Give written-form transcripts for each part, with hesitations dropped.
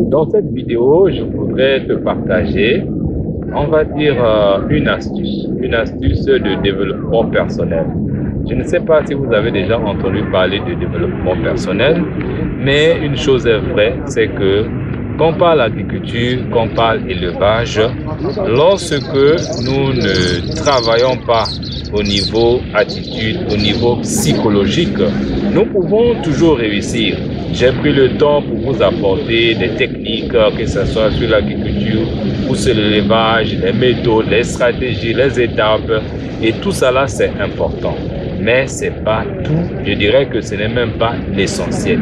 Dans cette vidéo, je voudrais te partager, on va dire, une astuce de développement personnel. Je ne sais pas si vous avez déjà entendu parler de développement personnel, mais une chose est vraie, c'est que quand on parle agriculture, quand on parle élevage, lorsque nous ne travaillons pas au niveau attitude, au niveau psychologique, nous pouvons toujours réussir. J'ai pris le temps pour vous apporter des techniques, que ce soit sur l'agriculture ou sur l'élevage, les méthodes, les stratégies, les étapes, et tout ça là c'est important. Mais c'est pas tout, je dirais que ce n'est même pas l'essentiel.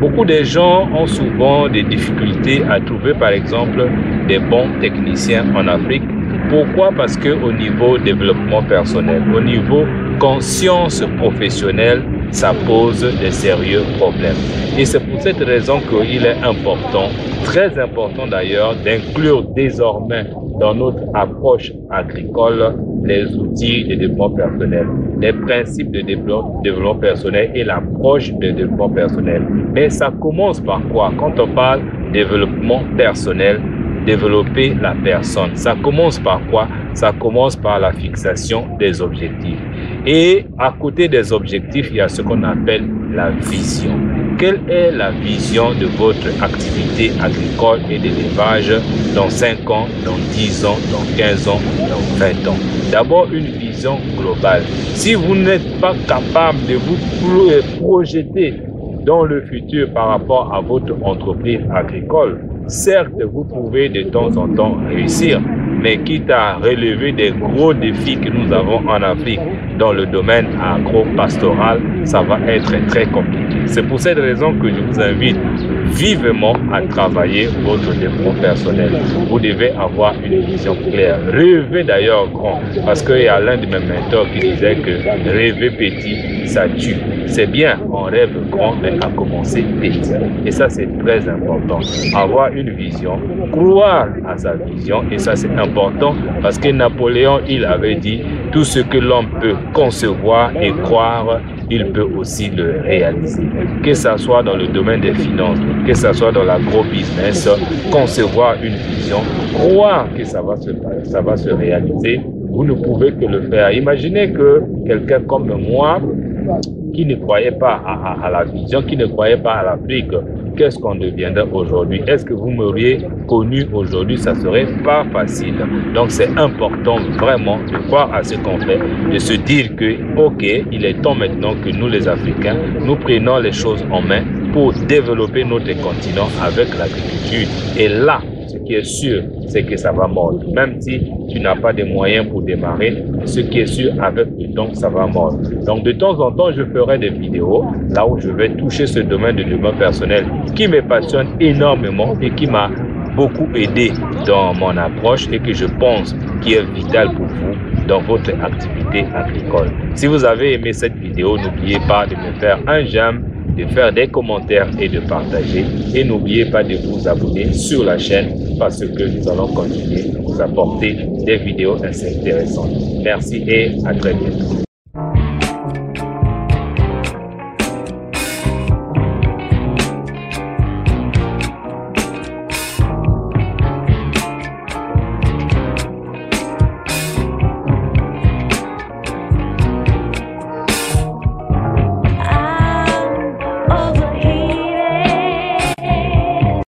Beaucoup de gens ont souvent des difficultés à trouver par exemple des bons techniciens en Afrique. Pourquoi? Parce qu'au niveau développement personnel, au niveau conscience professionnelle, ça pose de sérieux problèmes. Et c'est pour cette raison qu'il est important, très important d'ailleurs, d'inclure désormais dans notre approche agricole les outils de développement personnel, les principes de développement personnel et l'approche de développement personnel. Mais ça commence par quoi? Quand on parle développement personnel, développer la personne. Ça commence par quoi? Ça commence par la fixation des objectifs. Et à côté des objectifs, il y a ce qu'on appelle la vision. Quelle est la vision de votre activité agricole et d'élevage dans 5 ans, dans 10 ans, dans 15 ans, dans 20 ans? D'abord, une vision globale. Si vous n'êtes pas capable de vous projeter dans le futur par rapport à votre entreprise agricole, certes, vous pouvez de temps en temps réussir, mais quitte à relever des gros défis que nous avons en Afrique dans le domaine agro-pastoral, ça va être très compliqué. C'est pour cette raison que je vous invite vivement à travailler votre développement personnel. Vous devez avoir une vision claire. Rêvez d'ailleurs grand, parce qu'il y a l'un de mes mentors qui disait que rêver petit, ça tue. C'est bien, on rêve grand, mais à commencer petit. Et ça, c'est très important. Avoir une vision, croire à sa vision, et ça, c'est important parce que Napoléon, il avait dit, tout ce que l'homme peut concevoir et croire, il peut aussi le réaliser. Que ce soit dans le domaine des finances, que ce soit dans l'agro-business, concevoir une vision, croire que ça va se réaliser, vous ne pouvez que le faire. Imaginez que quelqu'un comme moi, qui ne croyait pas à la vision, qui ne croyait pas à l'Afrique, qu'est-ce qu'on deviendrait aujourd'hui? Est-ce que vous m'auriez connu aujourd'hui? Ça serait pas facile. Donc c'est important vraiment de croire à ce qu'on fait, de se dire que ok, il est temps maintenant que nous les Africains, nous prenons les choses en main pour développer notre continent avec l'agriculture. Et là, ce qui est sûr, c'est que ça va mordre. Même si tu n'as pas de moyens pour démarrer, ce qui est sûr, avec le temps, ça va mordre. Donc, de temps en temps, je ferai des vidéos là où je vais toucher ce domaine de développement personnel qui me passionne énormément et qui m'a beaucoup aidé dans mon approche et que je pense qui est vital pour vous dans votre activité agricole. Si vous avez aimé cette vidéo, n'oubliez pas de me faire un j'aime, de faire des commentaires et de partager. Et n'oubliez pas de vous abonner sur la chaîne parce que nous allons continuer à vous apporter des vidéos assez intéressantes. Merci et à très bientôt.